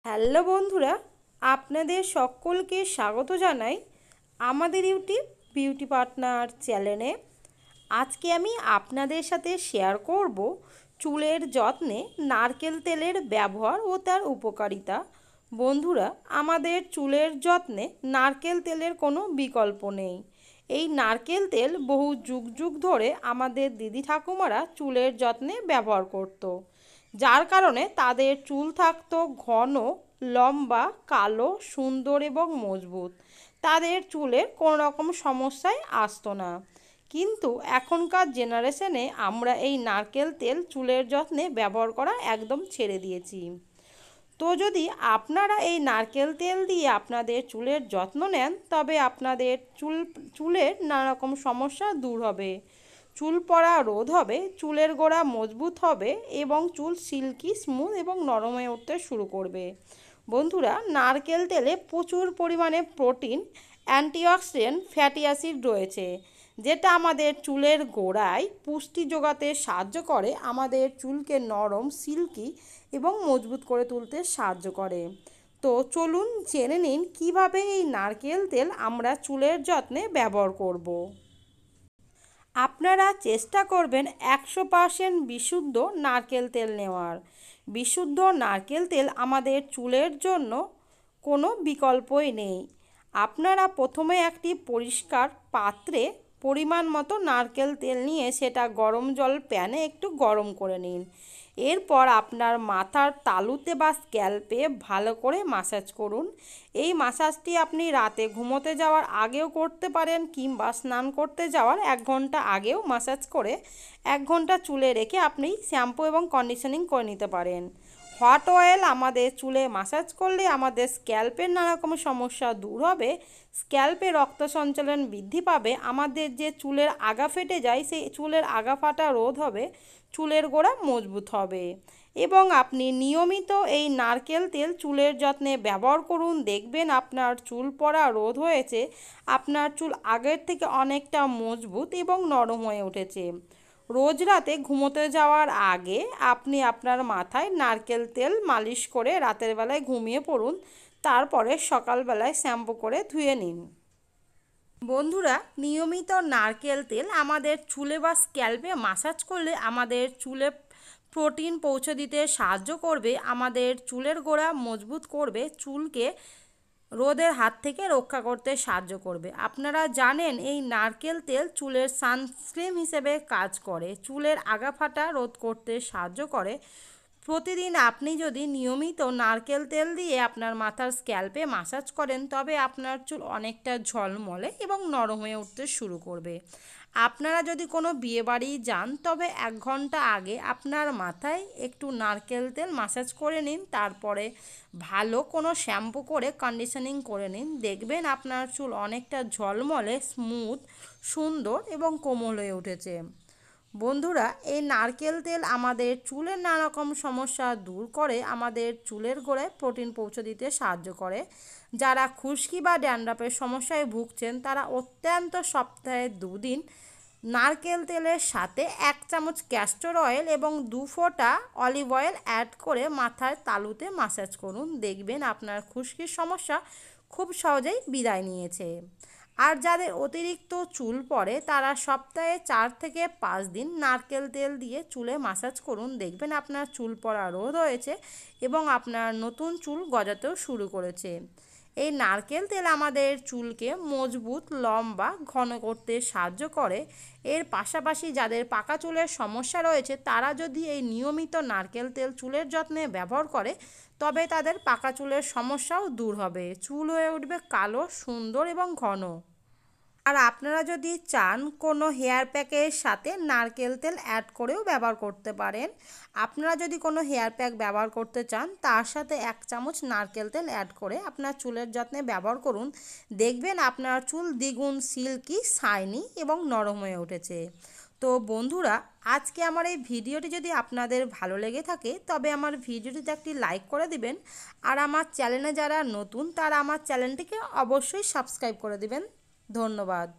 Hello বন্ধুরা, আপনাদের সকলকে স্বাগত জানাই আমাদের ইউটিউব বিউটি পার্টনার চ্যানেলে। আজকে আমি আপনাদের সাথে শেয়ার করব চুলের যত্নে নারকেল তেলের ব্যবহার ও তার উপকারিতা। বন্ধুরা, আমাদের চুলের যত্নে নারকেল তেলের কোনো বিকল্প নেই। এই নারকেল তেল বহু যুগ যুগ ধরে আমাদের দিদি ঠাকুমারা চুলের যত্নে ব্যবহার করত, যার কারণে তাদের চুল থাকতো ঘন, লম্বা, কালো, সুন্দর এবং মজবুত। তাদের চুলের কোনো রকম সমস্যায় আসতো না। কিন্তু এখনকার জেনারেশনে আমরা এই নারকেল তেল চুলের যত্নে ব্যবহার করা একদম ছেড়ে দিয়েছি। তো যদি আপনারা এই নারকেল তেল দিয়ে আপনাদের চুলের যত্ন নেন, তবে আপনাদের চুলের নানা রকম সমস্যা দূর হবে, চুল পড়া রোধ হবে, চুলের গোড়া মজবুত হবে এবং চুল সিল্কি, স্মুথ এবং নরম হয়ে উঠতে শুরু করবে। বন্ধুরা, নারকেল তেলে প্রচুর পরিমাণে প্রোটিন, অ্যান্টিঅক্সিডেন্ট, ফ্যাটি অ্যাসিড রয়েছে, যেটা আমাদের চুলের গোড়ায় পুষ্টি যোগাতে সাহায্য করে, আমাদের চুলকে নরম, সিল্কি এবং মজবুত করে তুলতে সাহায্য করে। তো চলুন জেনে নিন কিভাবে এই নারকেল তেল আমরা চুলের যত্নে ব্যবহার করব। আপনারা চেষ্টা করবেন 100% বিশুদ্ধ নারকেল তেল নেওয়ার। বিশুদ্ধ নারকেল তেল আমাদের চুলের জন্য কোনো বিকল্পই নেই। আপনারা প্রথমে একটি পরিষ্কার পাত্রে পরিমাণ মতো নারকেল তেল নিয়ে সেটা গরম জল প্যানে একটু গরম করে নিন। এরপর আপনার মাথার তালুতে বা স্ক্যাল্পে ভালো করে মাসাজ করুন। এই মাসাজটি আপনি রাতে ঘুমোতে যাওয়ার আগেও করতে পারেন, কিংবা স্নান করতে যাওয়ার 1 ঘন্টা আগেও মাসাজ করে 1 ঘন্টা চুলে রেখে আপনি শ্যাম্পু এবং কন্ডিশনিং করে নিতে পারেন। হট অয়েল আমাদের চুলে মাসাজ করলে আমাদের স্ক্যাল্পের নানা রকম সমস্যা দূর হবে, স্ক্যাল্পে রক্ত সঞ্চালন বৃদ্ধি পাবে, আমাদের যে চুলের আগা ফেটে যায় সেই চুলের আগা ফাটা রোধ হবে, চুলের গোড়া মজবুত হবে। এবং আপনি নিয়মিত এই নারকেল তেল চুলের যত্নে ব্যবহার করুন, দেখবেন আপনার চুল পড়া রোধ হয়েছে, আপনার চুল আগের থেকে অনেকটা মজবুত এবং নরম হয়ে উঠেছে। রোজ রাতে ঘুমোতে যাওয়ার আগে আপনি আপনার মাথায় নারকেল তেল মালিশ করে রাতের বেলায় ঘুমিয়ে পড়ুন, তারপরে সকালবেলায় শ্যাম্পু করে ধুয়ে নিন। বন্ধুরা, নিয়মিত নারকেল তেল আমাদের চুলে বা স্ক্যাল্পে মাসাজ করলে আমাদের চুলে প্রোটিন পৌঁছে দিতে সাহায্য করবে, আমাদের চুলের গোড়া মজবুত করবে, চুলকে রোদের হাত থেকে রক্ষা করতে সাহায্য করবে। আপনারা জানেন এই নারকেল তেল চুলের সানস্ক্রিন হিসেবে কাজ করে, চুলের আগা ফাটা রোধ করতে সাহায্য করে। প্রতিদিন আপনি যদি নিয়মিত নারকেল তেল দিয়ে আপনার মাথার স্ক্যাল্পে মাসাজ করেন, তবে আপনার চুল অনেকটা ঝলমলে এবং নরম হয়ে উঠতে শুরু করবে। আপনারা যদি কোনো বিয়েবাড়ি যান, তবে 1 ঘন্টা আগে আপনার মাথায় একটু নারকেল তেল মাসাজ করে নিন, তারপরে ভালো কোনো শ্যাম্পু করে কন্ডিশনিং করে নিন, দেখবেন আপনার চুল অনেকটা ঝলমলে, স্মুথ, সুন্দর এবং কোমল হয়ে উঠেছে। বন্ধুরা, এই নারকেল তেল আমাদের চুলের নানা রকম সমস্যা দূর করে, আমাদের চুলের গোড়ায় প্রোটিন পৌঁছে দিতে সাহায্য করে। যারা খুশকি বা ড্যান্ড্রাফের সমস্যায় ভুগছেন, তারা অত্যন্ত সপ্তাহে 2 দিন নারকেল তেলের সাথে 1 চামচ ক্যাস্টর অয়েল এবং 2 ফোঁটা অলিভ অয়েল অ্যাড করে মাথার তালুতে মাসাজ করুন, দেখবেন আপনার খুশকির সমস্যা খুব সহজেই বিদায় নিয়েছে। আর যাদের অতিরিক্ত চুল পড়ে, তারা সপ্তাহে 4 থেকে 5 দিন নারকেল তেল দিয়ে চুলে মাসাজ করুন, দেখবেন আপনার চুল পড়া রোধ হয়েছে এবং আপনার নতুন চুল গজাতেও শুরু করেছে। এই নারকেল তেল আমাদের চুলকে মজবুত, লম্বা, ঘন করতে সাহায্য করে। এর পাশাপাশি যাদের পাকা চুলের সমস্যা রয়েছে, তারা যদি এই নিয়মিত নারকেল তেল চুলের যত্নে ব্যবহার করে, তবে তাদের পাকা চুলের সমস্যাও দূর হবে, চুল হয়ে উঠবে কালো, সুন্দর এবং ঘন। আর আপনারা যদি চান, কোনো হেয়ার প্যাকের সাথে নারকেল তেল অ্যাড করেও ব্যবহার করতে পারেন। আপনারা যদি কোনো হেয়ার প্যাক ব্যবহার করতে চান, তার সাথে 1 চামচ নারকেল তেল অ্যাড করে আপনার চুলের যত্নে ব্যবহার করুন, দেখবেন আপনার চুল দ্বিগুণ সিল্কি, শাইনি এবং নরম হয়ে উঠেছে। তো বন্ধুরা, আজকে আমার এই ভিডিওটি যদি আপনাদের ভালো লেগে থাকে, তবে আমার ভিডিওটিতে একটি লাইক করে দিবেন। আর আমার চ্যানেলে যারা নতুন, তারা আমার চ্যানেলটিকে অবশ্যই সাবস্ক্রাইব করে দিবেন। ধন্যবাদ।